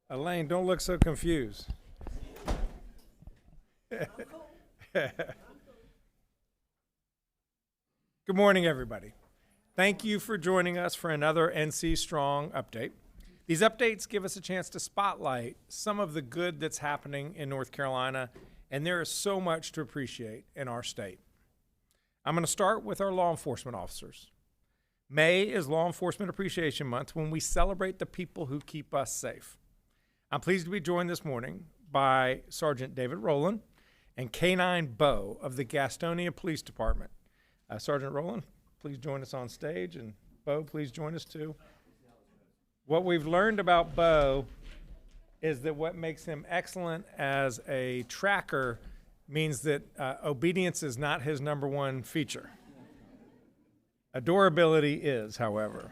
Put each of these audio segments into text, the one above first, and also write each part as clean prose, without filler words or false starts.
Elaine, don't look so confused. Good morning, everybody. Thank you for joining us for another NC Strong update. These updates give us a chance to spotlight some of the good that's happening in North Carolina, and there is so much to appreciate in our state. I'm going to start with our law enforcement officers. May is Law Enforcement Appreciation Month, when we celebrate the people who keep us safe. I'm pleased to be joined this morning by Sergeant David Rowland and K-9 Bo of the Gastonia Police Department. Sergeant Rowland, please join us on stage, and Bo, please join us too. What we've learned about Bo is that what makes him excellent as a tracker means that obedience is not his number one feature. Adorability is, however.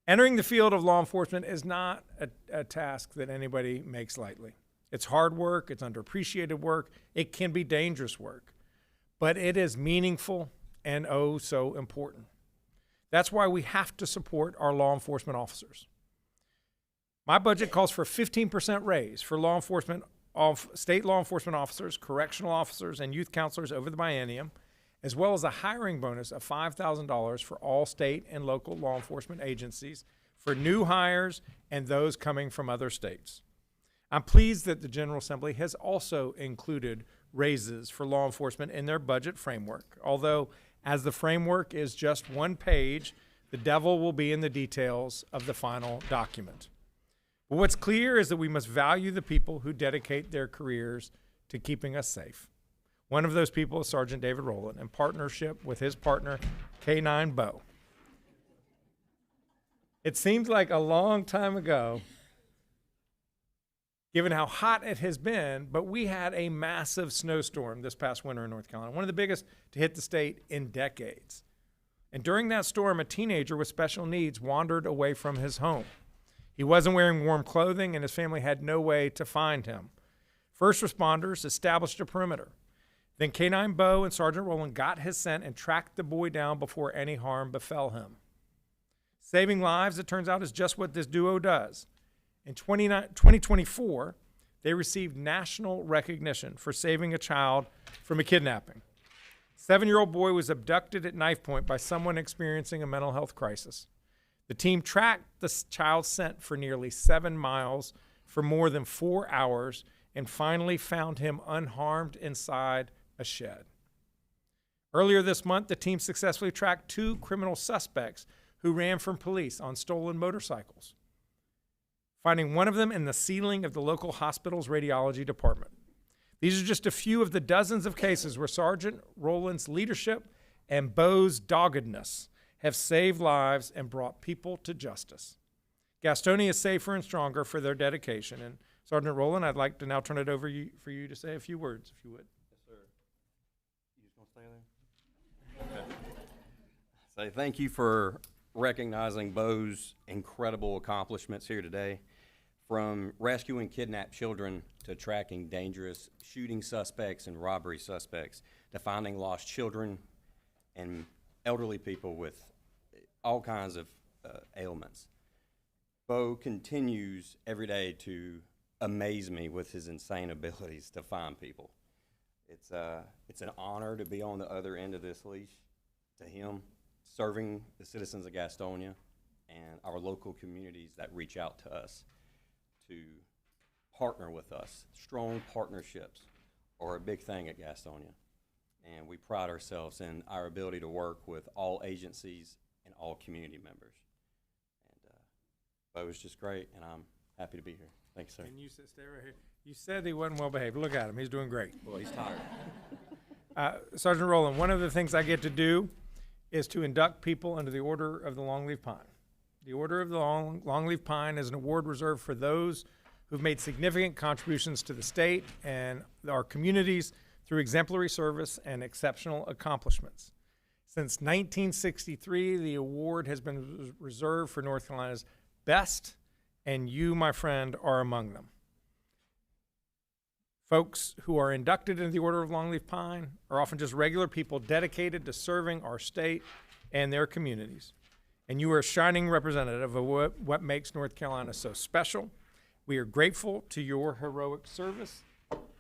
Entering the field of law enforcement is not a task that anybody makes lightly. It's hard work, it's underappreciated work, it can be dangerous work, but it is meaningful and oh so important. That's why we have to support our law enforcement officers. My budget calls for a 15% raise for law enforcement state law enforcement officers, correctional officers, and youth counselors over the biennium, as well as a hiring bonus of $5,000 for all state and local law enforcement agencies for new hires and those coming from other states. I'm pleased that the General Assembly has also included raises for law enforcement in their budget framework, although as the framework is just one page, the devil will be in the details of the final document. But what's clear is that we must value the people who dedicate their careers to keeping us safe. One of those people is Sergeant David Rowland, in partnership with his partner, K-9 Bo. It seems like a long time ago, given how hot it has been, but we had a massive snowstorm this past winter in North Carolina, one of the biggest to hit the state in decades. And during that storm, a teenager with special needs wandered away from his home. He wasn't wearing warm clothing, and his family had no way to find him. First responders established a perimeter. Then K-9 Bo and Sergeant Rowland got his scent and tracked the boy down before any harm befell him. Saving lives, it turns out, is just what this duo does. In 2024, they received national recognition for saving a child from a kidnapping. A 7-year-old boy was abducted at knife point by someone experiencing a mental health crisis. The team tracked the child's scent for nearly 7 miles for more than 4 hours and finally found him unharmed inside a shed. Earlier this month, the team successfully tracked 2 criminal suspects who ran from police on stolen motorcycles, finding one of them in the ceiling of the local hospital's radiology department. These are just a few of the dozens of cases where Sergeant Rowland's leadership and Bo's doggedness have saved lives and brought people to justice. Gastonia is safer and stronger for their dedication. And Sergeant Rowland, I'd like to now turn it over for you to say a few words, if you would. Yes, sir. You just gonna stay there? Okay. So thank you for recognizing Bo's incredible accomplishments here today. From rescuing kidnapped children to tracking dangerous shooting suspects and robbery suspects to finding lost children and elderly people with all kinds of ailments. Bo continues every day to amaze me with his insane abilities to find people. It's an honor to be on the other end of this leash, to him, serving the citizens of Gastonia and our local communities that reach out to us to partner with us. Strong partnerships are a big thing at Gastonia, and we pride ourselves in our ability to work with all agencies and all community members. And Bo was just great, and I'm happy to be here. Thanks, sir. And you said, stay right here. You said he wasn't well behaved. Look at him. He's doing great. Well, he's tired. Sergeant Rowland, one of the things I get to do is to induct people into the Order of the Longleaf Pine. The Order of the Longleaf Pine is an award reserved for those who've made significant contributions to the state and our communities through exemplary service and exceptional accomplishments. Since 1963, the award has been reserved for North Carolina's best, and you, my friend, are among them. Folks who are inducted into the Order of Longleaf Pine are often just regular people dedicated to serving our state and their communities. and you are a shining representative of what makes North Carolina so special. We are grateful to your heroic service,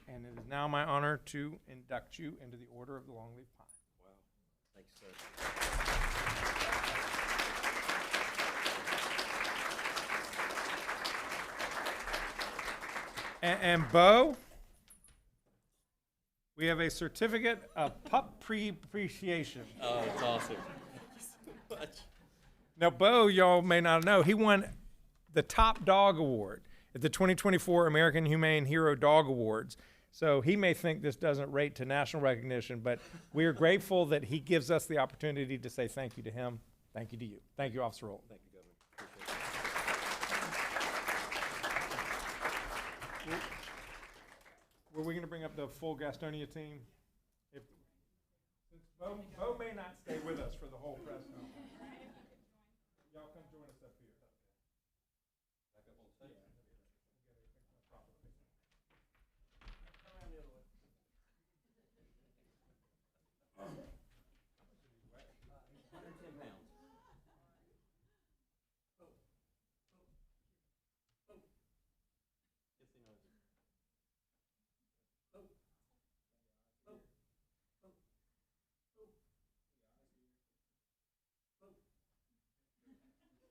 and it is now my honor to induct you into the Order of the Longleaf Pine. Wow. Thanks, sir. And Bo, we have a certificate of pup appreciation. Oh, that's awesome. Thank you so much. Now, Bo, y'all may not know, he won the Top Dog Award at the 2024 American Humane Hero Dog Awards. So he may think this doesn't rate to national recognition, but we are grateful that he gives us the opportunity to say thank you to him. Thank you to you. Thank you, Officer Roll. Thank you, Governor. Appreciate it. Were we going to bring up the full Gastonia team? Since Bo may not stay with us for the whole press conference. Y'all come join us up here. Back up on stage. Around the other way. 110 pounds. Yes, he knows. I'll hold it.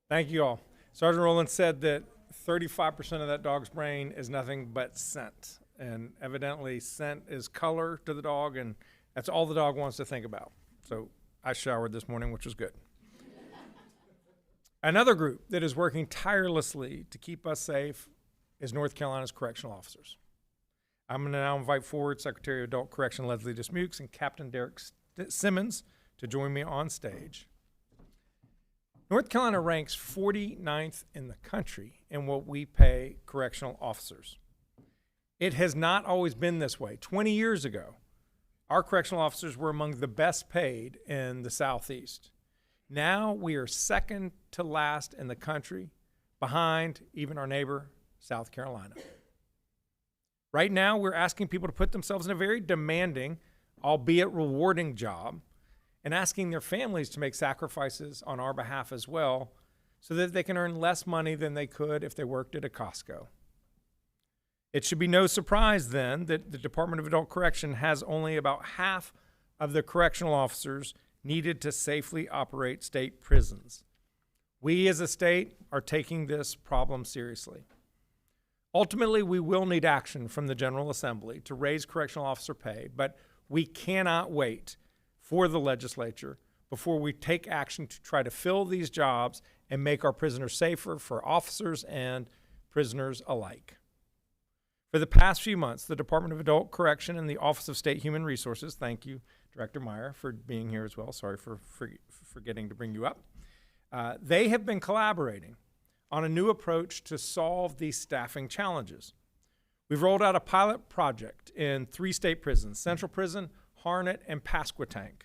Thank you all. Sergeant Rowland said that 35% of that dog's brain is nothing but scent. And evidently scent is color to the dog, and that's all the dog wants to think about. So I showered this morning, which was good. Another group that is working tirelessly to keep us safe is North Carolina's correctional officers. I'm going to now invite forward Secretary of Adult Correction Leslie Dismukes and Captain Derek Simmons to join me on stage. North Carolina ranks 49th in the country in what we pay correctional officers. It has not always been this way. 20 years ago, our correctional officers were among the best paid in the Southeast. Now we are second to last in the country, behind even our neighbor, South Carolina. Right now, we're asking people to put themselves in a very demanding, albeit rewarding job, and asking their families to make sacrifices on our behalf as well, so that they can earn less money than they could if they worked at a Costco. It should be no surprise then that the Department of Adult Correction has only about half of the correctional officers needed to safely operate state prisons. We as a state are taking this problem seriously. Ultimately, we will need action from the General Assembly to raise correctional officer pay, but we cannot wait for the legislature before we take action to try to fill these jobs and make our prisoners safer for officers and prisoners alike. For the past few months, the Department of Adult Correction and the Office of State Human Resources, thank you, Director Meyer, for being here as well. Sorry for forgetting to bring you up. They have been collaborating on a new approach to solve these staffing challenges. We've rolled out a pilot project in 3 state prisons, Central Prison, Harnett, and Pasquotank.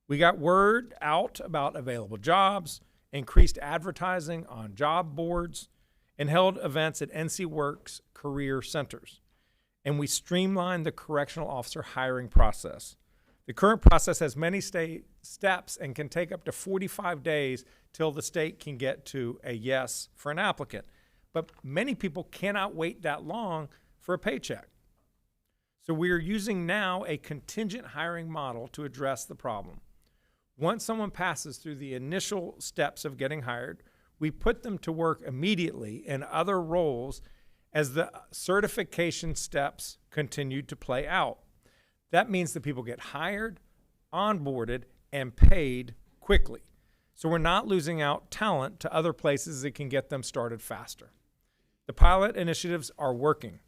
We got word out about available jobs, increased advertising on job boards, and held events at NC Works career centers. And we streamlined the correctional officer hiring process. The current process has many state steps and can take up to 45 days till the state can get to a yes for an applicant. But many people cannot wait that long for a paycheck. So we are using now a contingent hiring model to address the problem. Once someone passes through the initial steps of getting hired, we put them to work immediately in other roles as the certification steps continue to play out. That means that people get hired, onboarded, and paid quickly. So we're not losing out talent to other places that can get them started faster. The pilot initiatives are working,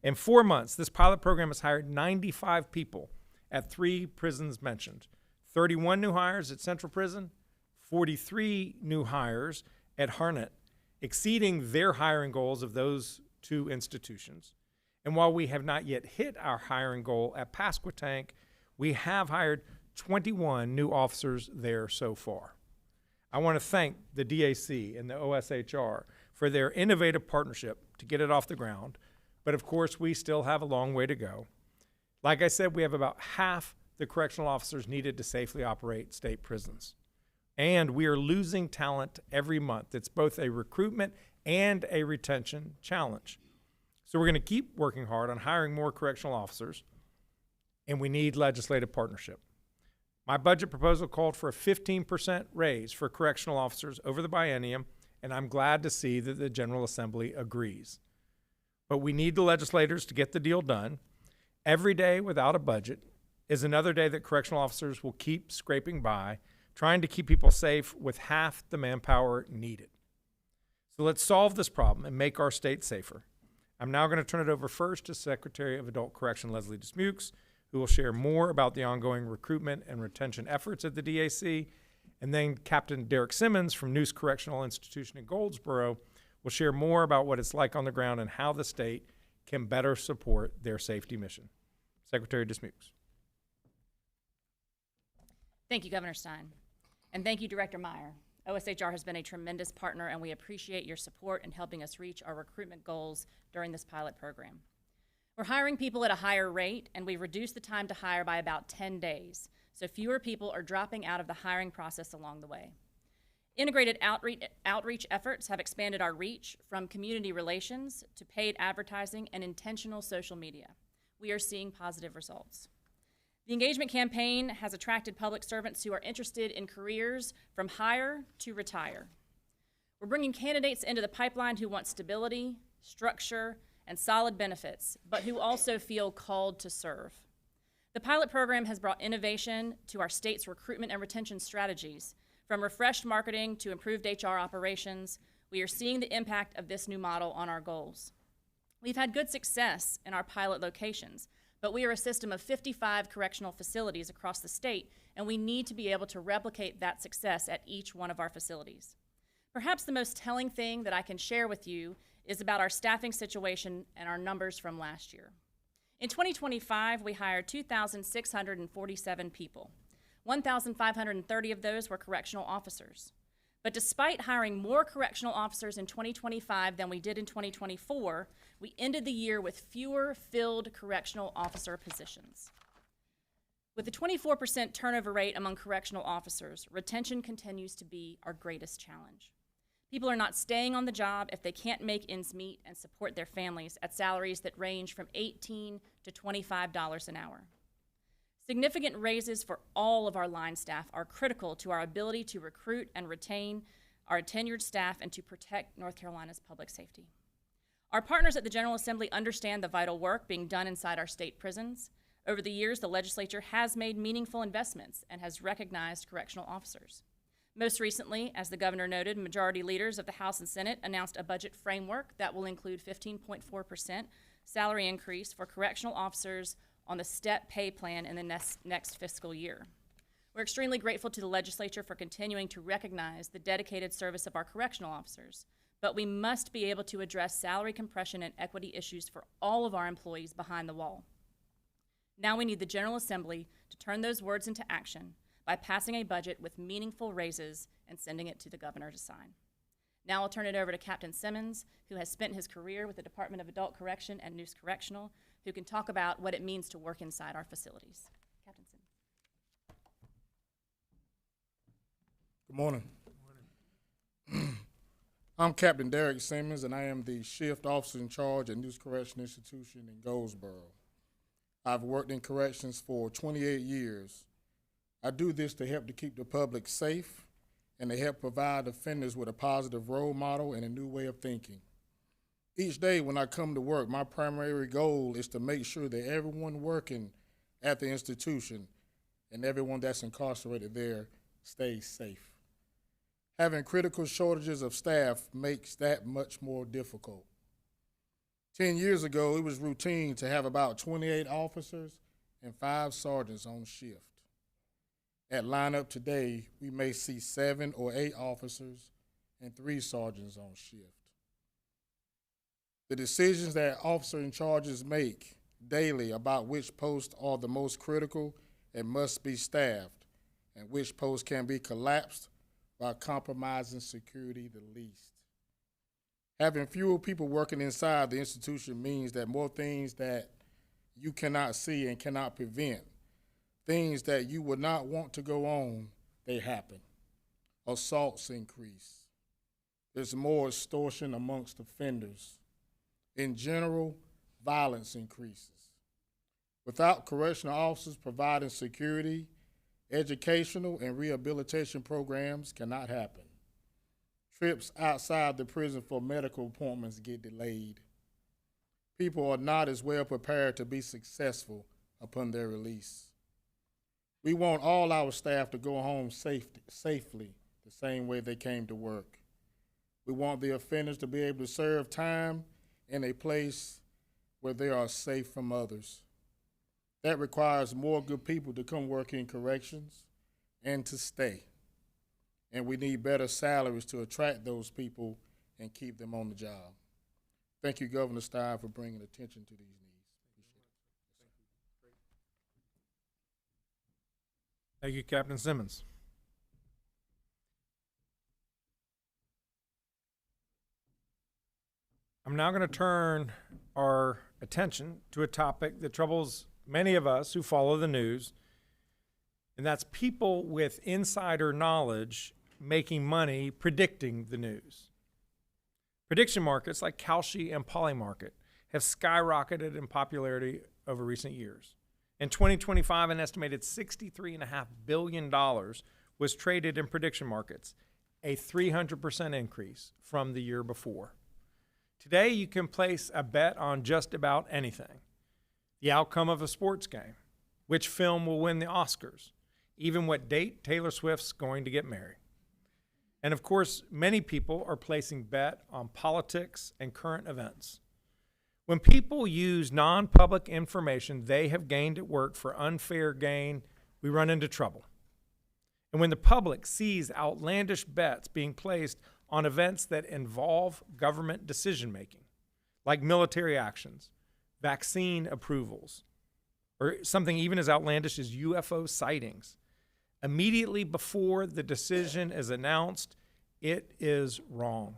In 4 months, this pilot program has hired 95 people at 3 prisons mentioned, 31 new hires at Central Prison, 43 new hires at Harnett, exceeding their hiring goals of those 2 institutions. And while we have not yet hit our hiring goal at Pasquotank, we have hired 21 new officers there so far. I want to thank the DAC and the OSHR for their innovative partnership to get it off the ground, but of course we still have a long way to go. Like I said, we have about half the correctional officers needed to safely operate state prisons. And we are losing talent every month. It's both a recruitment and a retention challenge. So we're going to keep working hard on hiring more correctional officers, and we need legislative partnership. My budget proposal called for a 15% raise for correctional officers over the biennium, and I'm glad to see that the General Assembly agrees. But we need the legislators to get the deal done. Every day without a budget is another day that correctional officers will keep scraping by, trying to keep people safe with half the manpower needed. So let's solve this problem and make our state safer. I'm now going to turn it over first to Secretary of Adult Correction Leslie Dismukes, who will share more about the ongoing recruitment and retention efforts at the DAC, and then Captain Derek Simmons from Noose Correctional Institution in Goldsboro will share more about what it's like on the ground and how the state can better support their safety mission. Secretary Dismukes. Thank you, Governor Stein. And thank you, Director Meyer. OSHR has been a tremendous partner, and we appreciate your support in helping us reach our recruitment goals during this pilot program. We're hiring people at a higher rate, and we've reduced the time to hire by about 10 days, so fewer people are dropping out of the hiring process along the way. Integrated outreach efforts have expanded our reach from community relations to paid advertising and intentional social media. We are seeing positive results. The engagement campaign has attracted public servants who are interested in careers from hire to retire. We're bringing candidates into the pipeline who want stability, structure, and solid benefits, but who also feel called to serve. The pilot program has brought innovation to our state's recruitment and retention strategies. From refreshed marketing to improved HR operations, we are seeing the impact of this new model on our goals. We've had good success in our pilot locations, but we are a system of 55 correctional facilities across the state, and we need to be able to replicate that success at each one of our facilities. Perhaps the most telling thing that I can share with you is about our staffing situation and our numbers from last year. In 2025, we hired 2,647 people. 1,530 of those were correctional officers. But despite hiring more correctional officers in 2025 than we did in 2024, we ended the year with fewer filled correctional officer positions. With a 24% turnover rate among correctional officers, retention continues to be our greatest challenge. People are not staying on the job if they can't make ends meet and support their families at salaries that range from $18 to $25 an hour. Significant raises for all of our line staff are critical to our ability to recruit and retain our tenured staff and to protect North Carolina's public safety. Our partners at the General Assembly understand the vital work being done inside our state prisons. Over the years, the legislature has made meaningful investments and has recognized correctional officers. Most recently, as the governor noted, majority leaders of the House and Senate announced a budget framework that will include 15.4% salary increase for correctional officers on the step pay plan in the next fiscal year. We're extremely grateful to the legislature for continuing to recognize the dedicated service of our correctional officers, but we must be able to address salary compression and equity issues for all of our employees behind the wall. Now we need the General Assembly to turn those words into action by passing a budget with meaningful raises and sending it to the governor to sign. Now I'll turn it over to Captain Simmons, who has spent his career with the Department of Adult Correction and Noose Correctional, who can talk about what it means to work inside our facilities. Captain Simmons. Good morning. I'm Captain Derek Simmons, and I am the shift officer in charge at Noose Correction Institution in Goldsboro. I've worked in corrections for 28 years. I do this to help to keep the public safe and to help provide offenders with a positive role model and a new way of thinking. Each day when I come to work, my primary goal is to make sure that everyone working at the institution and everyone that's incarcerated there stays safe. Having critical shortages of staff makes that much more difficult. 10 years ago, it was routine to have about 28 officers and 5 sergeants on shift. At lineup today, we may see 7 or 8 officers and 3 sergeants on shift. The decisions that officer in charges make daily about which posts are the most critical and must be staffed, and which posts can be collapsed by compromising security the least. Having fewer people working inside the institution means that more things that you cannot see and cannot prevent, things that you would not want to go on, they happen. Assaults increase. There's more extortion amongst offenders. In general, violence increases. Without correctional officers providing security, educational and rehabilitation programs cannot happen. Trips outside the prison for medical appointments get delayed. People are not as well prepared to be successful upon their release. We want all our staff to go home safely, the same way they came to work. We want the offenders to be able to serve time in a place where they are safe from others. That requires more good people to come work in corrections and to stay. And we need better salaries to attract those people and keep them on the job. Thank you, Governor Stein, for bringing attention to these needs. Appreciate it. Thank you, Captain Simmons. I'm now going to turn our attention to a topic that troubles many of us who follow the news, and that's people with insider knowledge making money predicting the news. Prediction markets like Kalshi and Polymarket have skyrocketed in popularity over recent years. In 2025, an estimated $63.5 billion was traded in prediction markets, a 300% increase from the year before. Today, you can place a bet on just about anything. The outcome of a sports game, which film will win the Oscars, even what date Taylor Swift's going to get married. And of course, many people are placing bet on politics and current events. When people use non-public information they have gained at work for unfair gain, we run into trouble. And when the public sees outlandish bets being placed on events that involve government decision-making, like military actions, vaccine approvals, or something even as outlandish as UFO sightings, immediately before the decision is announced, it is wrong.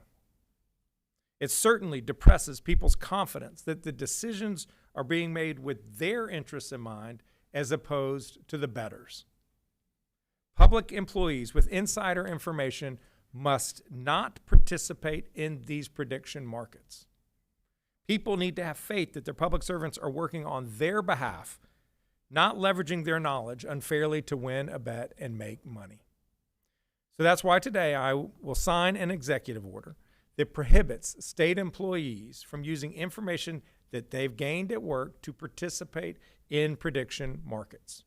It certainly depresses people's confidence that the decisions are being made with their interests in mind as opposed to the bettors. Public employees with insider information must not participate in these prediction markets. People need to have faith that their public servants are working on their behalf, not leveraging their knowledge unfairly to win a bet and make money. So that's why today I will sign an executive order that prohibits state employees from using information that they've gained at work to participate in prediction markets.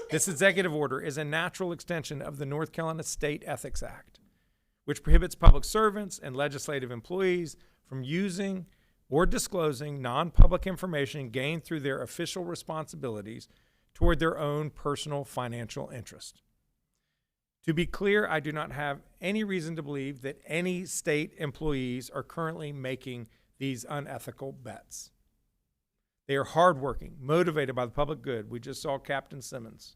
This executive order is a natural extension of the North Carolina State Ethics Act, which prohibits public servants and legislative employees from using or disclosing non-public information gained through their official responsibilities toward their own personal financial interest. To be clear, I do not have any reason to believe that any state employees are currently making these unethical bets. They are hardworking, motivated by the public good. We just saw Captain Simmons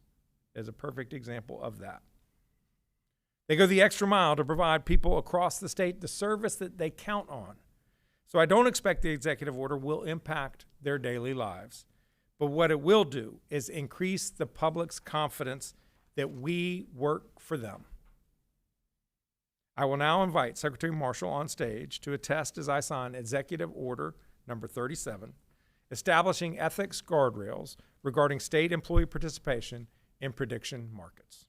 as a perfect example of that. They go the extra mile to provide people across the state the service that they count on. So I don't expect the executive order will impact their daily lives. But what it will do is increase the public's confidence that we work for them. I will now invite Secretary Marshall on stage to attest as I sign Executive Order number 37, establishing ethics guardrails regarding state employee participation in prediction markets.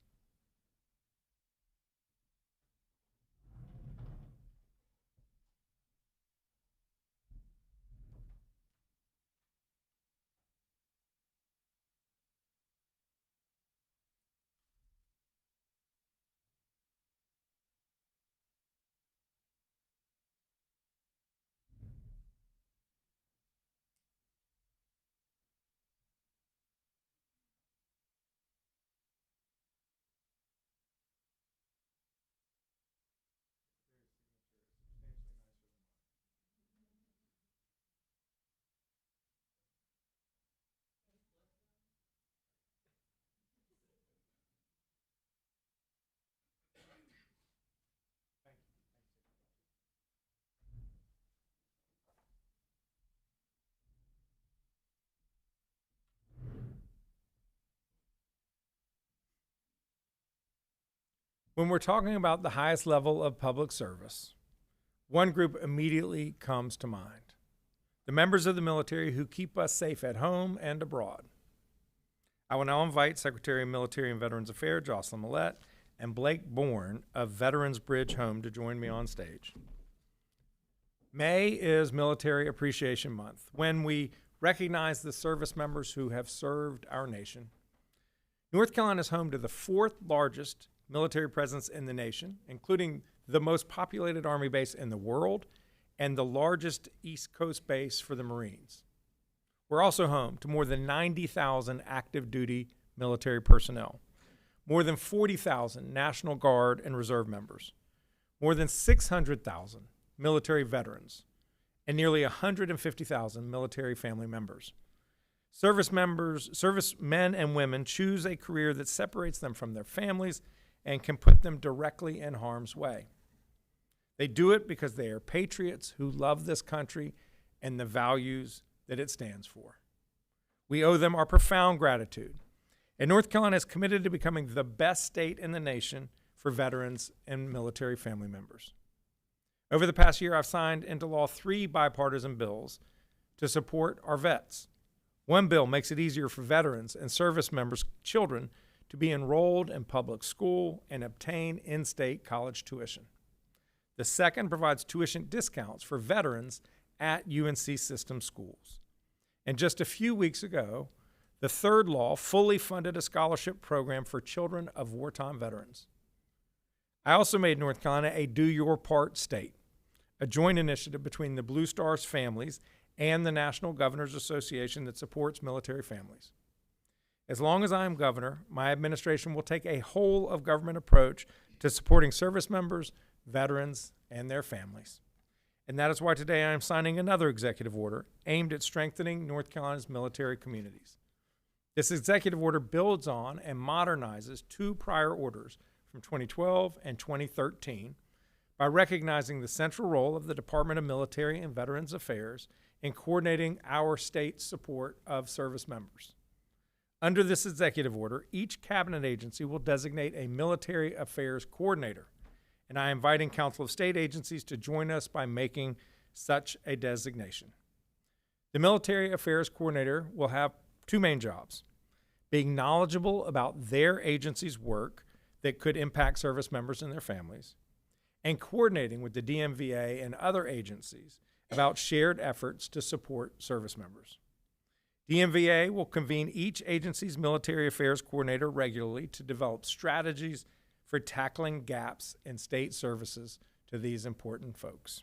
When we're talking about the highest level of public service, one group immediately comes to mind: the members of the military who keep us safe at home and abroad. I will now invite Secretary of Military and Veterans Affairs Jocelyn Millette and Blake Bourne of Veterans Bridge Home to join me on stage. May is Military Appreciation Month, when we recognize the service members who have served our nation. North Carolina is home to the fourth largest military presence in the nation, including the most populated Army base in the world and the largest East Coast base for the Marines. We're also home to more than 90,000 active duty military personnel, more than 40,000 National Guard and Reserve members, more than 600,000 military veterans, and nearly 150,000 military family members. Servicemen and women choose a career that separates them from their families and can put them directly in harm's way. They do it because they are patriots who love this country and the values that it stands for. We owe them our profound gratitude. And North Carolina is committed to becoming the best state in the nation for veterans and military family members. Over the past year, I've signed into law 3 bipartisan bills to support our vets. One bill makes it easier for veterans and service members' children to be enrolled in public school and obtain in-state college tuition. The second provides tuition discounts for veterans at UNC system schools. And just a few weeks ago, the third law fully funded a scholarship program for children of wartime veterans. I also made North Carolina a Do Your Part state, a joint initiative between the Blue Stars families and the National Governors Association that supports military families. As long as I am governor, my administration will take a whole-of-government approach to supporting service members, veterans, and their families. And that is why today I am signing another executive order aimed at strengthening North Carolina's military communities. This executive order builds on and modernizes 2 prior orders from 2012 and 2013 by recognizing the central role of the Department of Military and Veterans Affairs in coordinating our state's support of service members. Under this executive order, each cabinet agency will designate a military affairs coordinator, and I am inviting Council of State agencies to join us by making such a designation. The military affairs coordinator will have 2 main jobs: being knowledgeable about their agency's work that could impact service members and their families, and coordinating with the DMVA and other agencies about shared efforts to support service members. DMVA will convene each agency's military affairs coordinator regularly to develop strategies for tackling gaps in state services to these important folks.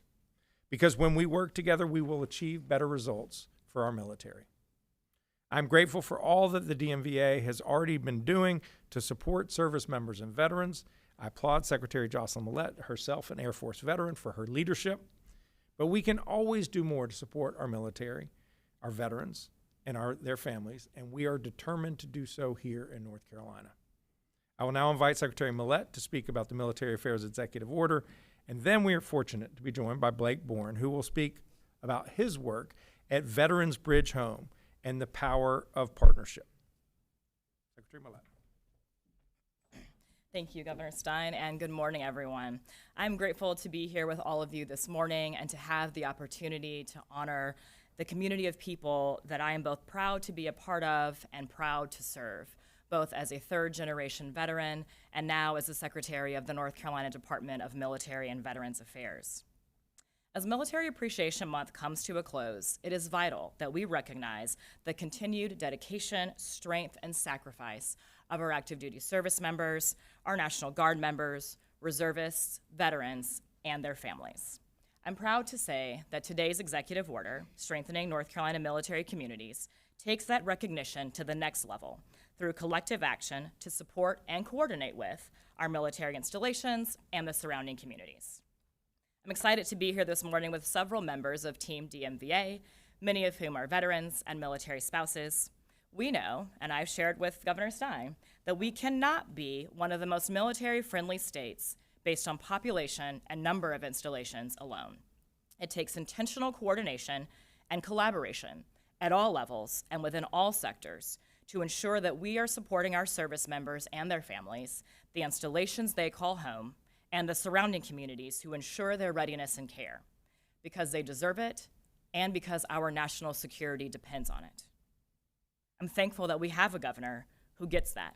Because when we work together, we will achieve better results for our military. I'm grateful for all that the DMVA has already been doing to support service members and veterans. I applaud Secretary Jocelyn Millette, herself an Air Force veteran, for her leadership. But we can always do more to support our military, our veterans, and their families, and we are determined to do so here in North Carolina. I will now invite Secretary Millette to speak about the Military Affairs Executive Order, and then we are fortunate to be joined by Blake Bourne, who will speak about his work at Veterans Bridge Home and the power of partnership. Secretary Millette. Thank you, Governor Stein, and good morning, everyone. I'm grateful to be here with all of you this morning and to have the opportunity to honor the community of people that I am both proud to be a part of and proud to serve, both as a third-generation veteran and now as the Secretary of the North Carolina Department of Military and Veterans Affairs. As Military Appreciation Month comes to a close, it is vital that we recognize the continued dedication, strength, and sacrifice of our active duty service members, our National Guard members, reservists, veterans, and their families. I'm proud to say that today's executive order, Strengthening North Carolina Military Communities, takes that recognition to the next level through collective action to support and coordinate with our military installations and the surrounding communities. I'm excited to be here this morning with several members of Team DMVA, many of whom are veterans and military spouses. We know, and I've shared with Governor Stein, that we cannot be one of the most military-friendly states based on population and number of installations alone. It takes intentional coordination and collaboration at all levels and within all sectors to ensure that we are supporting our service members and their families, the installations they call home, and the surrounding communities who ensure their readiness and care, because they deserve it and because our national security depends on it. I'm thankful that we have a governor who gets that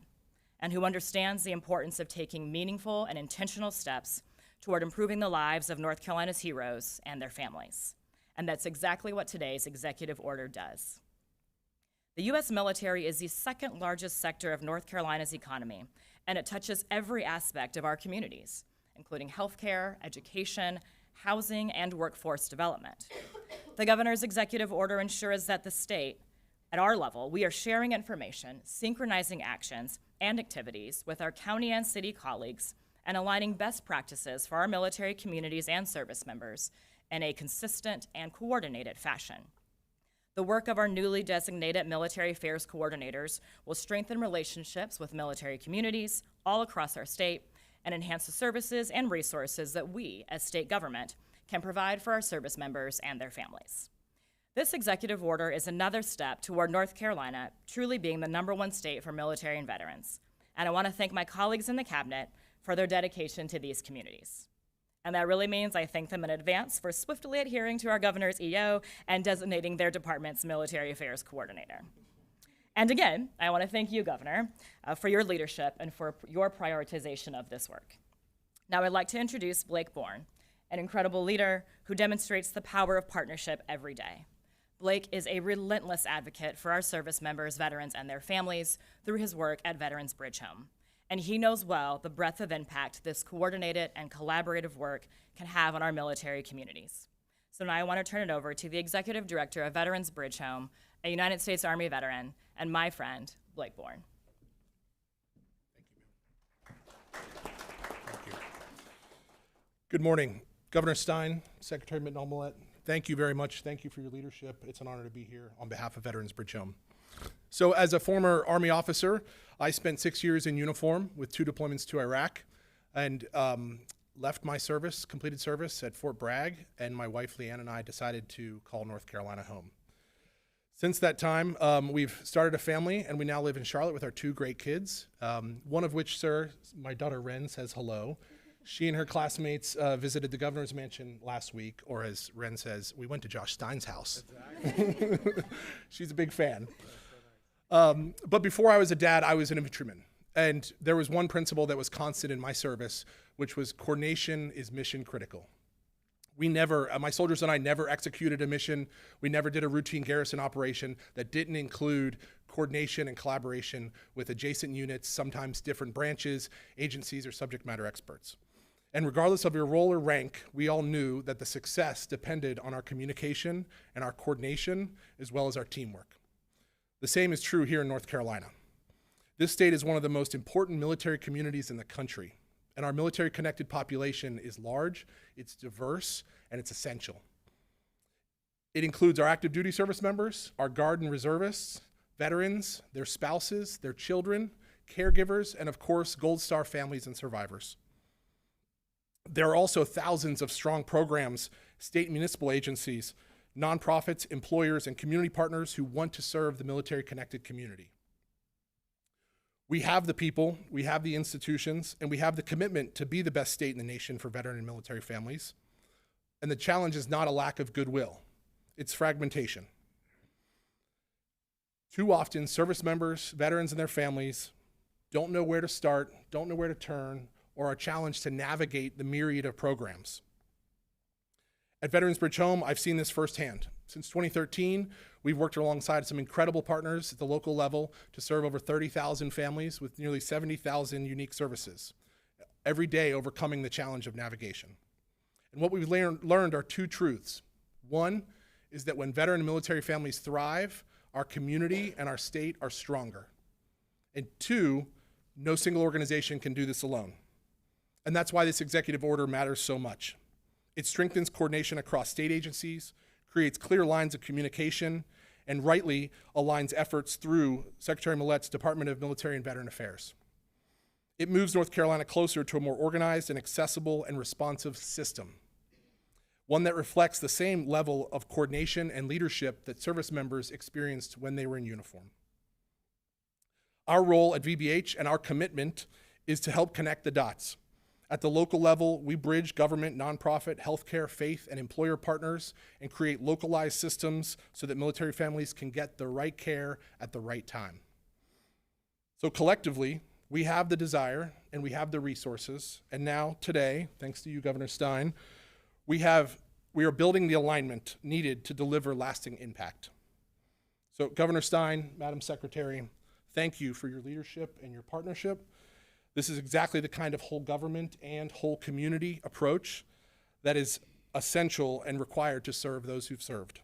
and who understands the importance of taking meaningful and intentional steps toward improving the lives of North Carolina's heroes and their families. And that's exactly what today's executive order does. The U.S. military is the second largest sector of North Carolina's economy, and it touches every aspect of our communities, including healthcare, education, housing, and workforce development. The governor's executive order ensures that the state, at our level, we are sharing information, synchronizing actions and activities with our county and city colleagues, and aligning best practices for our military communities and service members in a consistent and coordinated fashion. The work of our newly designated military affairs coordinators will strengthen relationships with military communities all across our state and enhance the services and resources that we, as state government, can provide for our service members and their families. This executive order is another step toward North Carolina truly being the #1 state for military and veterans. And I want to thank my colleagues in the cabinet for their dedication to these communities. And that really means I thank them in advance for swiftly adhering to our governor's EO and designating their department's military affairs coordinator. And again, I want to thank you, Governor, for your leadership and for your prioritization of this work. Now I'd like to introduce Blake Bourne, an incredible leader who demonstrates the power of partnership every day. Blake is a relentless advocate for our service members, veterans, and their families through his work at Veterans Bridge Home. And he knows well the breadth of impact this coordinated and collaborative work can have on our military communities. So now I want to turn it over to the Executive Director of Veterans Bridge Home, a United States Army veteran, and my friend, Blake Bourne. Thank you. Good morning, Governor Stein, Secretary McNulmulette. Thank you very much. Thank you for your leadership. It's an honor to be here on behalf of Veterans Bridge Home. So as a former Army officer, I spent 6 years in uniform with 2 deployments to Iraq and left my service, completed service at Fort Bragg, and my wife Leanne and I decided to call North Carolina home. Since that time, we've started a family, and we now live in Charlotte with our 2 great kids, one of which, sir, my daughter Ren says hello. She and her classmates visited the governor's mansion last week, or as Ren says, we went to Josh Stein's house. Exactly. She's a big fan. But before I was a dad, I was an infantryman. And there was one principle that was constant in my service, which was coordination is mission critical. We never, my soldiers and I never executed a mission. We never did a routine garrison operation that didn't include coordination and collaboration with adjacent units, sometimes different branches, agencies, or subject matter experts. And regardless of your role or rank, we all knew that the success depended on our communication and our coordination, as well as our teamwork. The same is true here in North Carolina. This state is one of the most important military communities in the country, and our military-connected population is large, it's diverse, and it's essential. It includes our active duty service members, our Guard and reservists, veterans, their spouses, their children, caregivers, and of course, Gold Star families and survivors. There are also thousands of strong programs, state and municipal agencies, nonprofits, employers, and community partners who want to serve the military-connected community. We have the people, we have the institutions, and we have the commitment to be the best state in the nation for veteran and military families. And the challenge is not a lack of goodwill, it's fragmentation. Too often, service members, veterans, and their families don't know where to start, don't know where to turn, or are challenged to navigate the myriad of programs. At Veterans Bridge Home, I've seen this firsthand. Since 2013, we've worked alongside some incredible partners at the local level to serve over 30,000 families with nearly 70,000 unique services, every day overcoming the challenge of navigation. And what we've learned are 2 truths. One is that when veteran and military families thrive, our community and our state are stronger. And 2, no single organization can do this alone. And that's why this executive order matters so much. It strengthens coordination across state agencies, creates clear lines of communication, and rightly aligns efforts through Secretary Millette's Department of Military and Veteran Affairs. It moves North Carolina closer to a more organized and accessible and responsive system, one that reflects the same level of coordination and leadership that service members experienced when they were in uniform. Our role at VBH and our commitment is to help connect the dots. At the local level, we bridge government, nonprofit, healthcare, faith, and employer partners and create localized systems so that military families can get the right care at the right time. So collectively, we have the desire and we have the resources. And now, today, thanks to you, Governor Stein, we are building the alignment needed to deliver lasting impact. So Governor Stein, Madam Secretary, thank you for your leadership and your partnership. This is exactly the kind of whole government and whole community approach that is essential and required to serve those who've served.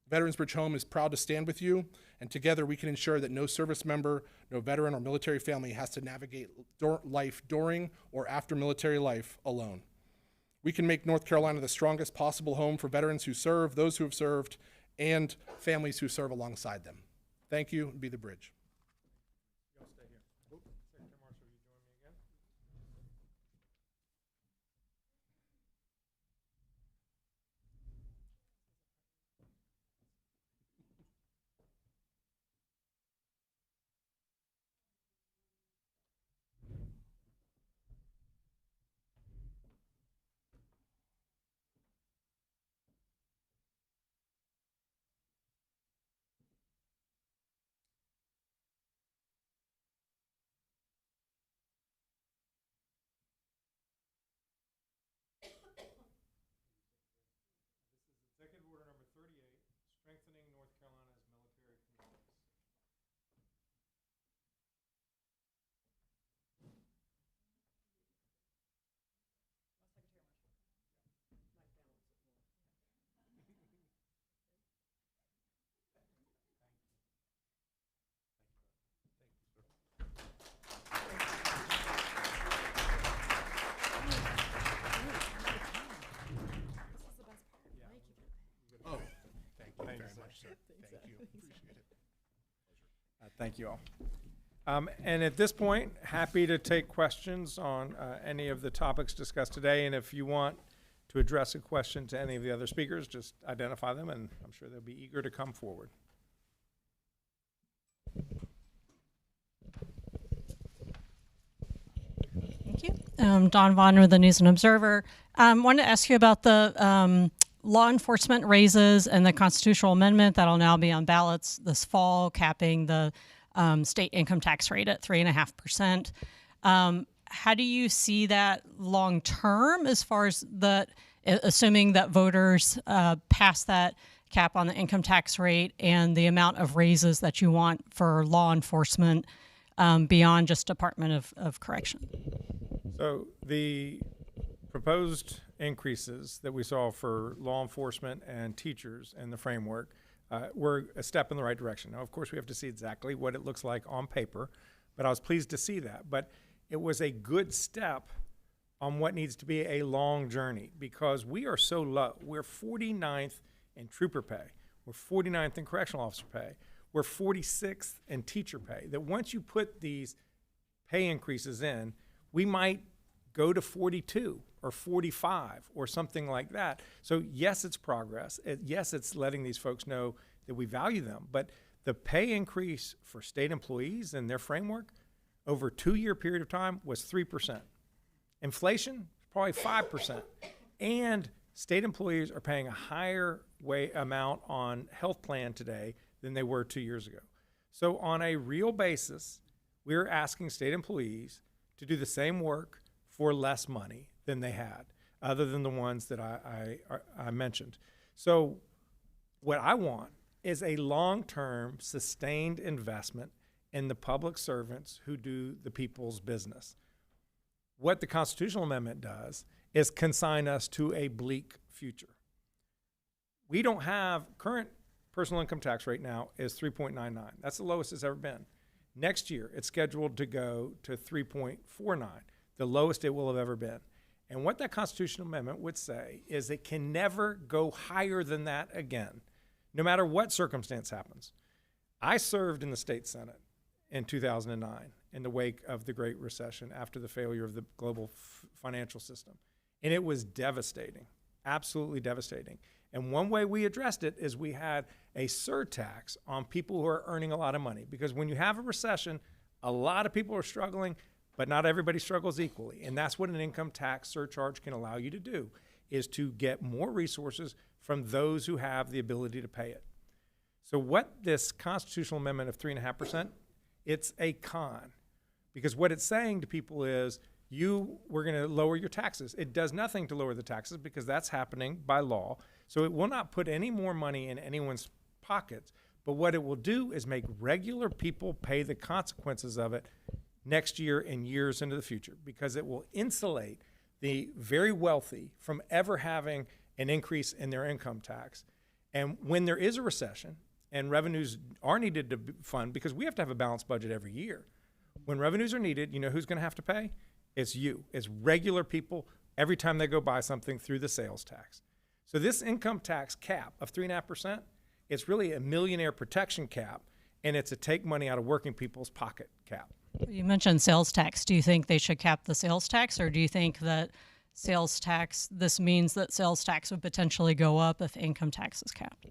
Veterans Bridge Home is proud to stand with you, and together we can ensure that no service member, no veteran or military family has to navigate life during or after military life alone. We can make North Carolina the strongest possible home for veterans who serve, those who have served, and families who serve alongside them. Thank you, and be the bridge. Y'all stay here. Secretary Marshall, you join me again? Executive Order number 38, strengthening North Carolina's military communities. Oh, thank you very much, sir. Thank you. Appreciate it. Thank you all. And at this point, happy to take questions on any of the topics discussed today. And if you want to address a question to any of the other speakers, just identify them, and I'm sure they'll be eager to come forward. Thank you. Dawn Vaughn with the News and Observer. Wanted to ask you about the law enforcement raises and the constitutional amendment that'll now be on ballots this fall, capping the state income tax rate at 3.5%. How do you see that long term as far as that, assuming that voters pass that cap on the income tax rate and the amount of raises that you want for law enforcement beyond just Department of Correction? So the proposed increases that we saw for law enforcement and teachers in the framework were a step in the right direction. Now, of course, we have to see exactly what it looks like on paper, but I was pleased to see that. But it was a good step on what needs to be a long journey because we are so low. We're 49th in trooper pay. We're 49th in correctional officer pay. We're 46th in teacher pay. That once you put these pay increases in, we might go to 42 or 45 or something like that. So yes, it's progress. Yes, it's letting these folks know that we value them. But the pay increase for state employees and their framework over a 2-year period of time was 3%. Inflation, probably 5%. And state employees are paying a higher amount on health plan today than they were 2 years ago. So on a real basis, we're asking state employees to do the same work for less money than they had, other than the ones that I mentioned. So what I want is a long-term, sustained investment in the public servants who do the people's business. What the constitutional amendment does is consign us to a bleak future. We don't have, current personal income tax rate now is 3.99. That's the lowest it's ever been. Next year, it's scheduled to go to 3.49, the lowest it will have ever been. And what that constitutional amendment would say is it can never go higher than that again, no matter what circumstance happens. I served in the state Senate in 2009 in the wake of the Great Recession after the failure of the global financial system. And it was devastating, absolutely devastating. And one way we addressed it is we had a surtax on people who are earning a lot of money. Because when you have a recession, A lot of people are struggling, but not everybody struggles equally. And that's what an income tax surcharge can allow you to do, is to get more resources from those who have the ability to pay it. So what this constitutional amendment of 3.5%, it's a con. Because what it's saying to people is, we're going to lower your taxes. It does nothing to lower the taxes because that's happening by law. So it will not put any more money in anyone's pockets. But what it will do is make regular people pay the consequences of it next year and years into the future, because it will insulate the very wealthy from ever having an increase in their income tax. And when there is a recession and revenues are needed to fund, because we have to have a balanced budget every year, when revenues are needed, you know who's going to have to pay? It's you. It's regular people every time they go buy something through the sales tax. So this income tax cap of 3.5%, it's really a millionaire protection cap, and it's a take money out of working people's pocket cap. You mentioned sales tax. Do you think they should cap the sales tax, or do you think that this means that sales tax would potentially go up if income tax is capped?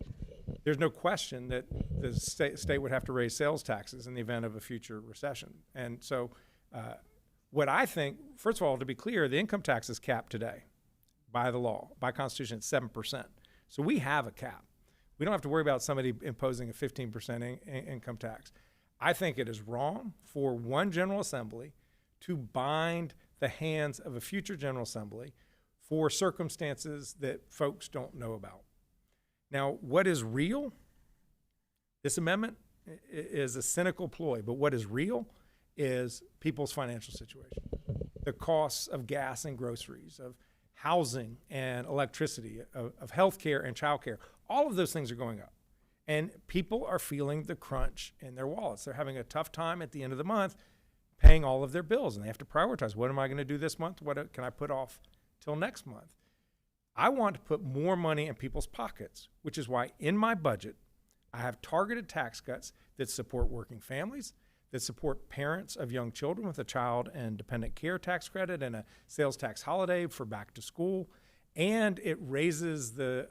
There's no question that the state would have to raise sales taxes in the event of a future recession. And so what I think, first of all, to be clear, the income tax is capped today by the law, by Constitution, it's 7%. So we have a cap. We don't have to worry about somebody imposing a 15% income tax. I think it is wrong for one General Assembly to bind the hands of a future General Assembly for circumstances that folks don't know about. Now, what is real? This amendment is a cynical ploy, but what is real is people's financial situation. The costs of gas and groceries, of housing and electricity, of health care and child care, all of those things are going up. And people are feeling the crunch in their wallets. They're having a tough time at the end of the month paying all of their bills, and they have to prioritize. What am I going to do this month? What can I put off till next month? I want to put more money in people's pockets, which is why in my budget, I have targeted tax cuts that support working families, that support parents of young children with a child and dependent care tax credit and a sales tax holiday for back to school. And it raises the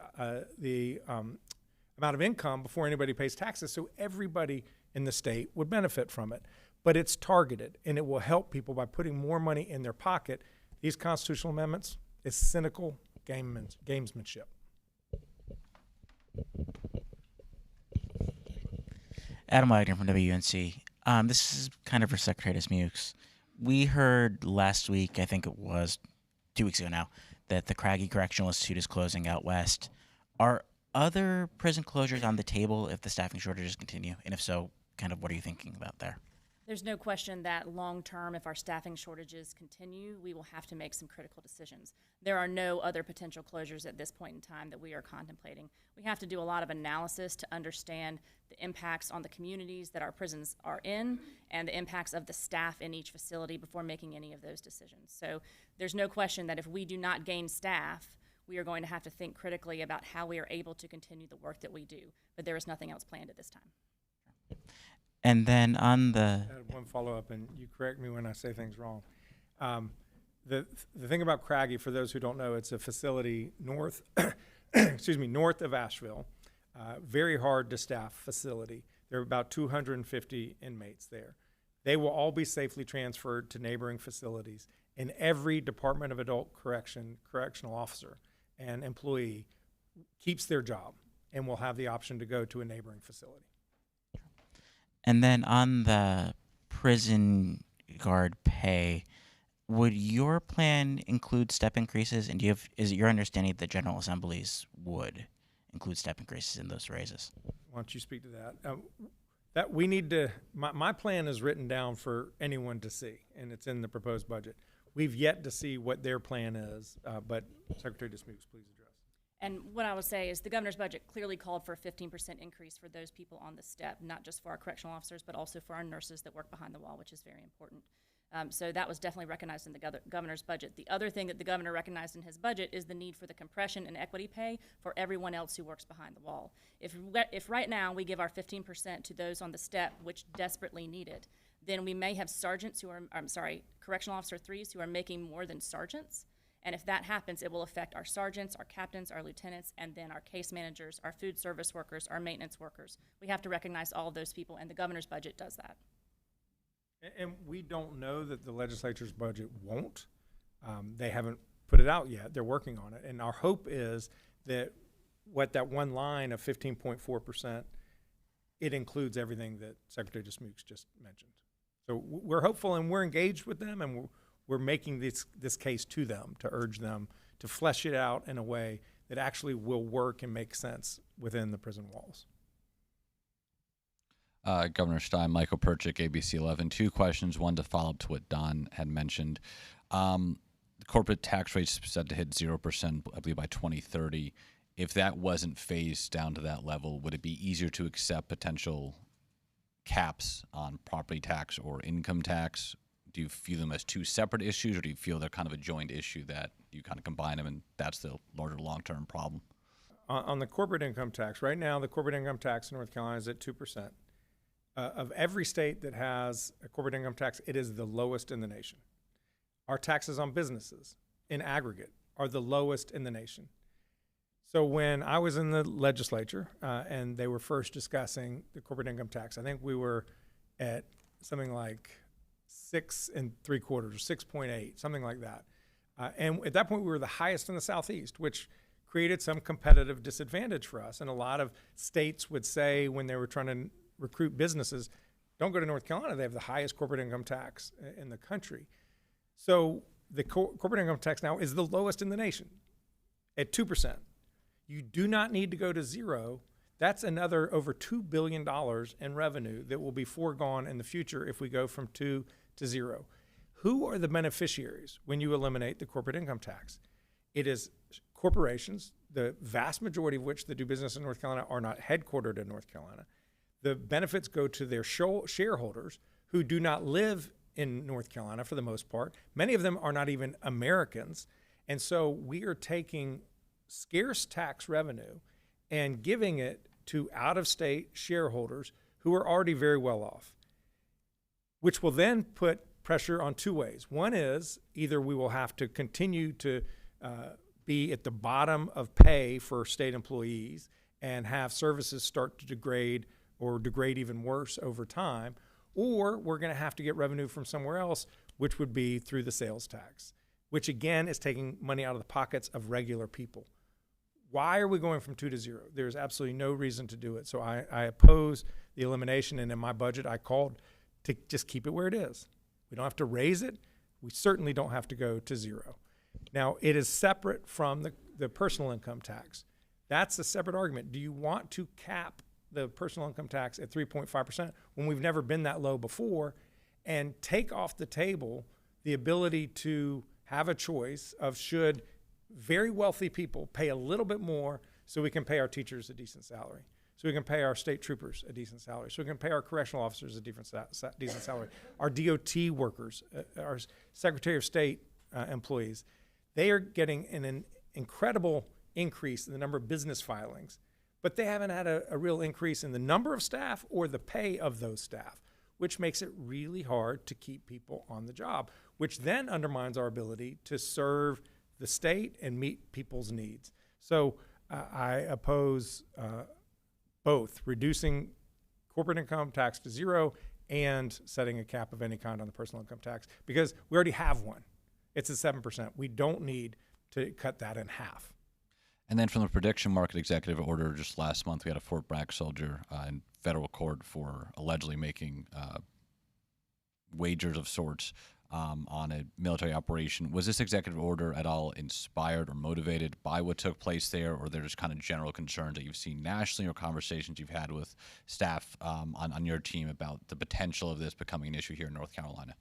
amount of income before anybody pays taxes, so everybody in the state would benefit from it. But it's targeted, and it will help people by putting more money in their pocket. These constitutional amendments is cynical gamesmanship. Adam Wagner from WUNC. This is kind of for Secretary Dismukes. We heard last week, I think it was 2 weeks ago now, that the Craggy Correctional Institute is closing out west. Are other prison closures on the table if the staffing shortages continue? And if so, kind of what are you thinking about there? There's no question that long term, if our staffing shortages continue, we will have to make some critical decisions. There are no other potential closures at this point in time that we are contemplating. We have to do a lot of analysis to understand the impacts on the communities that our prisons are in and the impacts of the staff in each facility before making any of those decisions. So there's no question that if we do not gain staff, we are going to have to think critically about how we are able to continue the work that we do. But there is nothing else planned at this time. And then on the... I had one follow-up, and you correct me when I say things wrong. The thing about Craggy, for those who don't know, it's a facility north, north of Asheville. Very hard to staff facility. There are about 250 inmates there. They will all be safely transferred to neighboring facilities, and every Department of Adult correctional officer and employee keeps their job and will have the option to go to a neighboring facility. And then on the prison guard pay, would your plan include step increases? And is it your understanding that General Assemblies would include step increases in those raises? Why don't you speak to that? That we need to. My plan is written down for anyone to see, and it's in the proposed budget. We've yet to see what their plan is, but Secretary Dismukes, please address. And what I would say is the governor's budget clearly called for a 15% increase for those people on the step, not just for our correctional officers, but also for our nurses that work behind the wall, which is very important. So that was definitely recognized in the governor's budget. The other thing that the governor recognized in his budget is the need for the compression and equity pay for everyone else who works behind the wall. If right now we give our 15% to those on the step, which desperately need it, then we may have sergeants who are, correctional officer threes who are making more than sergeants. And if that happens, it will affect our sergeants, our captains, our lieutenants, and then our case managers, our food service workers, our maintenance workers. We have to recognize all of those people, and the governor's budget does that. And we don't know that the legislature's budget won't. They haven't put it out yet. They're working on it. And our hope is that that one line of 15.4%, it includes everything that Secretary DeSmooks just mentioned. So we're hopeful, and we're engaged with them, and we're making this case to them to urge them to flesh it out in a way that actually will work and make sense within the prison walls. Governor Stein, Michael Perchik, ABC 11. Two questions, one to follow up to what Don had mentioned. The corporate tax rate's set to hit 0%, I believe, by 2030. If that wasn't phased down to that level, would it be easier to accept potential caps on property tax or income tax? Do you view them as two separate issues, or do you feel they're kind of a joint issue that you kind of combine them and that's the larger long-term problem? On the corporate income tax, right now the corporate income tax in North Carolina is at 2%. Of every state that has a corporate income tax, it is the lowest in the nation. Our taxes on businesses in aggregate are the lowest in the nation. So when I was in the legislature and they were first discussing the corporate income tax, I think we were at something like 6 3/4 or 6.8, something like that. And at that point, we were the highest in the Southeast, which created some competitive disadvantage for us. And a lot of states would say when they were trying to recruit businesses, don't go to North Carolina. They have the highest corporate income tax in the country. So the corporate income tax now is the lowest in the nation at 2%. You do not need to go to zero. That's another over $2 billion in revenue that will be foregone in the future if we go from 2 to 0. Who are the beneficiaries when you eliminate the corporate income tax? It is corporations, the vast majority of which that do business in North Carolina are not headquartered in North Carolina. The benefits go to their shareholders who do not live in North Carolina for the most part. Many of them are not even Americans. And so we are taking scarce tax revenue and giving it to out-of-state shareholders who are already very well off, which will then put pressure on two ways. One is either we will have to continue to be at the bottom of pay for state employees and have services start to degrade or degrade even worse over time, or we're going to have to get revenue from somewhere else, which would be through the sales tax, which again is taking money out of the pockets of regular people. Why are we going from 2 to 0? There's absolutely no reason to do it. So I oppose the elimination, and in my budget I called to just keep it where it is. We don't have to raise it. We certainly don't have to go to 0. Now, it is separate from the personal income tax. That's a separate argument. Do you want to cap the personal income tax at 3.5% when we've never been that low before, and take off the table the ability to have a choice of should very wealthy people pay a little bit more so we can pay our teachers a decent salary, so we can pay our state troopers a decent salary, so we can pay our correctional officers a decent salary, our DOT workers, our Secretary of State employees. They are getting an incredible increase in the number of business filings, but they haven't had a real increase in the number of staff or the pay of those staff, which makes it really hard to keep people on the job, which then undermines our ability to serve the state and meet people's needs. So I oppose both reducing corporate income tax to 0 and setting a cap of any kind on the personal income tax, because we already have one. It's at 7%. We don't need to cut that in half. And then from the prediction market executive order just last month, we had a Fort Bragg soldier in federal court for allegedly making wagers of sorts on a military operation. Was this executive order at all inspired or motivated by what took place there, or they're just kind of general concerns that you've seen nationally or conversations you've had with staff on your team about the potential of this becoming an issue here in North Carolina?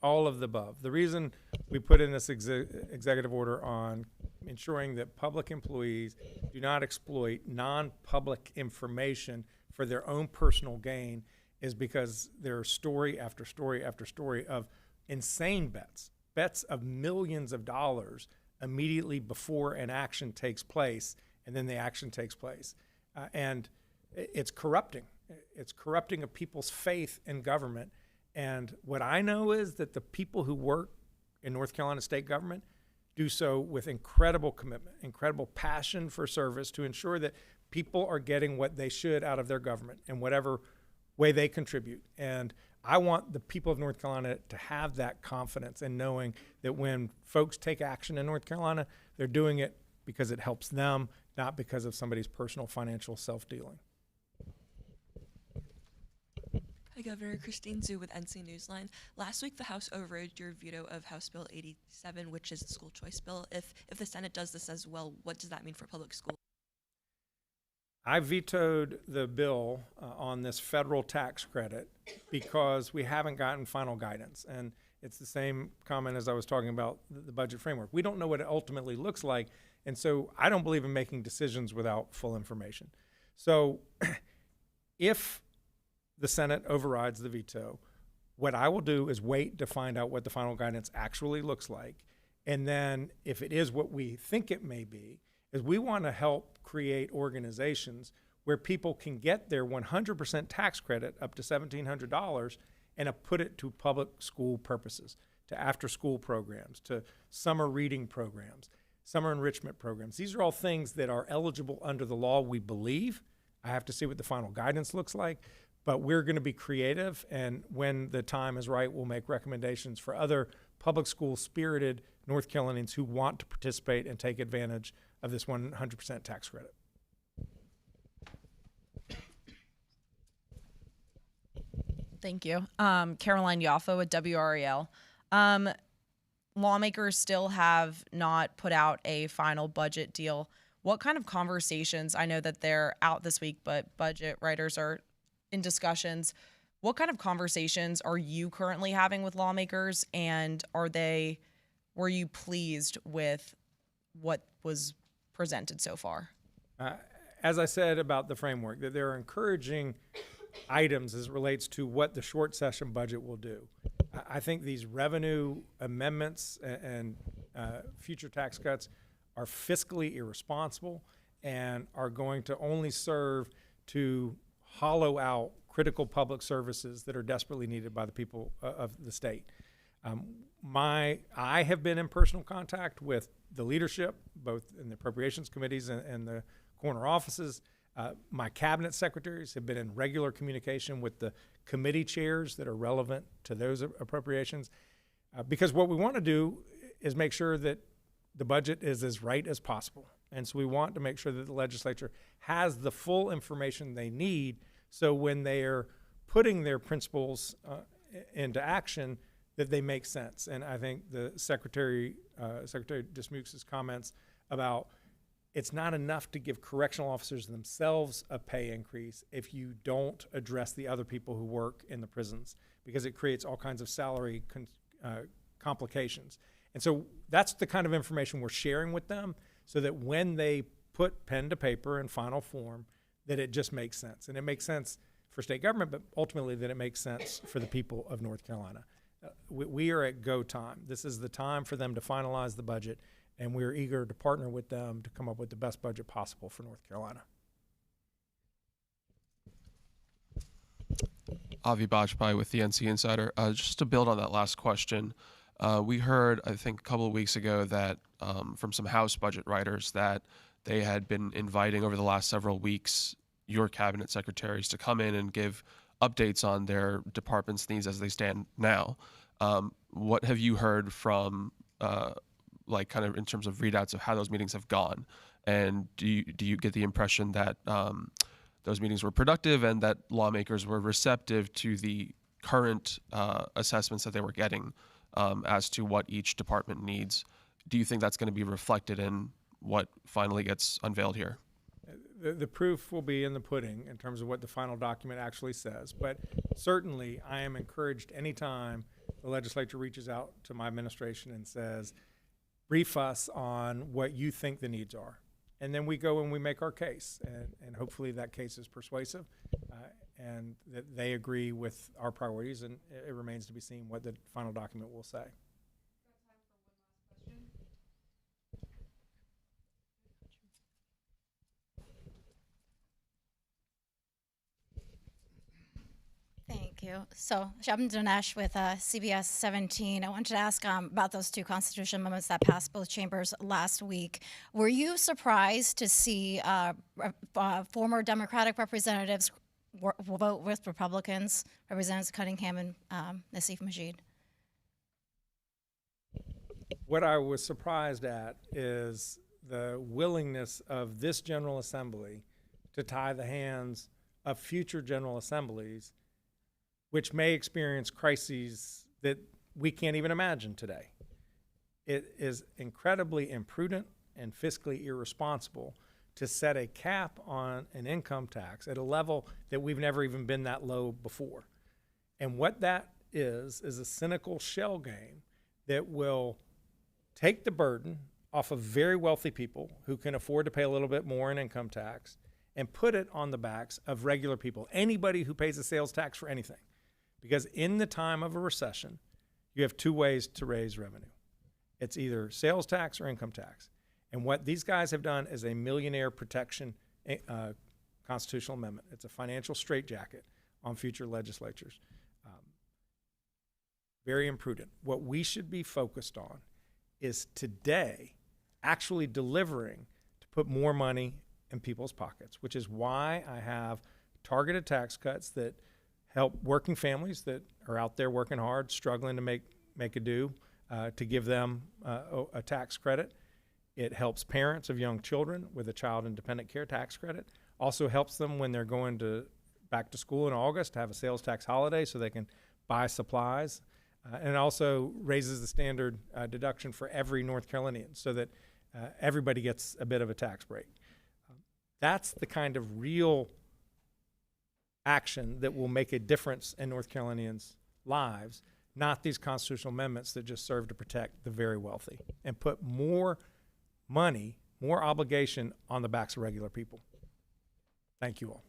All of the above. The reason we put in this executive order on ensuring that public employees do not exploit non-public information for their own personal gain is because there are story after story after story of insane bets of millions of dollars immediately before an action takes place, and then the action takes place. And it's corrupting. It's corrupting of people's faith in government. And what I know is that the people who work in North Carolina state government do so with incredible commitment, incredible passion for service to ensure that people are getting what they should out of their government in whatever way they contribute. And I want the people of North Carolina to have that confidence in knowing that when folks take action in North Carolina, they're doing it because it helps them, not because of somebody's personal financial self-dealing. Hi, Governor. Christine Zhu with NC Newsline. Last week, the House overrode your veto of House Bill 87, which is the school choice bill. If the Senate does this as well, what does that mean for public schools? I vetoed the bill on this federal tax credit because we haven't gotten final guidance. And it's the same comment as I was talking about the budget framework. We don't know what it ultimately looks like. And so I don't believe in making decisions without full information. So if the Senate overrides the veto, what I will do is wait to find out what the final guidance actually looks like. And then if it is what we think it may be, is we want to help create organizations where people can get their 100% tax credit up to $1,700 and put it to public school purposes, to after-school programs, to summer reading programs, summer enrichment programs. These are all things that are eligible under the law, we believe. I have to see what the final guidance looks like, but we're going to be creative, and when the time is right, we'll make recommendations for other public school spirited North Carolinians who want to participate and take advantage of this 100% tax credit. Thank you. Caroline Yaffa with WREL. Lawmakers still have not put out a final budget deal. What kind of conversations, I know that they're out this week, but budget writers are in discussions. What kind of conversations are you currently having with lawmakers, and were you pleased with what was presented so far? As I said about the framework, that there are encouraging items as it relates to what the short session budget will do. I think these revenue amendments and future tax cuts are fiscally irresponsible and are going to only serve to hollow out critical public services that are desperately needed by the people of the state. I have been in personal contact with the leadership, both in the appropriations committees and the corner offices. My cabinet secretaries have been in regular communication with the committee chairs that are relevant to those appropriations, because what we want to do is make sure that the budget is as right as possible. And so we want to make sure that the legislature has the full information they need, so when they are putting their principles into action, that they make sense. And I think the Secretary Dismukes' comments about it's not enough to give correctional officers themselves a pay increase if you don't address the other people who work in the prisons, because it creates all kinds of salary complications. And so that's the kind of information we're sharing with them, so that when they put pen to paper in final form, that it just makes sense. And it makes sense for state government, but ultimately that it makes sense for the people of North Carolina. We are at go time. This is the time for them to finalize the budget, and we're eager to partner with them to come up with the best budget possible for North Carolina. Avi Bajpai with the NC Insider. Just to build on that last question, we heard, I think, a couple of weeks ago that from some House budget writers that they had been inviting over the last several weeks your cabinet secretaries to come in and give updates on their department's needs as they stand now. What have you heard from, like, kind of in terms of readouts of how those meetings have gone? And do you get the impression that those meetings were productive and that lawmakers were receptive to the current assessments that they were getting as to what each department needs? Do you think that's going to be reflected in what finally gets unveiled here? The proof will be in the pudding in terms of what the final document actually says. But certainly I am encouraged anytime the legislature reaches out to my administration and says, brief us on what you think the needs are. And then we go and we make our case. And hopefully that case is persuasive and that they agree with our priorities. And it remains to be seen what the final document will say. Thank you. So, Shabam Dinesh with CBS 17. I wanted to ask about those two constitutional amendments that passed both chambers last week. Were you surprised to see former Democratic representatives vote with Republicans, Representatives Cunningham and Nassif Majid. What I was surprised at is the willingness of this General Assembly to tie the hands of future General Assemblies, which may experience crises that we can't even imagine today. It is incredibly imprudent and fiscally irresponsible to set a cap on an income tax at a level that we've never even been that low before. And what that is a cynical shell game that will take the burden off of very wealthy people who can afford to pay a little bit more in income tax and put it on the backs of regular people, anybody who pays a sales tax for anything. Because in the time of a recession, you have two ways to raise revenue. It's either sales tax or income tax. And what these guys have done is a millionaire protection constitutional amendment. It's a financial straitjacket on future legislatures. Very imprudent. What we should be focused on is today actually delivering to put more money in people's pockets, which is why I have targeted tax cuts that help working families that are out there working hard, struggling to make a do, to give them a tax credit. It helps parents of young children with a child independent care tax credit. Also helps them when they're going back to school in August to have a sales tax holiday so they can buy supplies. And it also raises the standard deduction for every North Carolinian so that everybody gets a bit of a tax break. That's the kind of real action that will make a difference in North Carolinians' lives, not these constitutional amendments that just serve to protect the very wealthy and put more money, more obligation on the backs of regular people. Thank you all.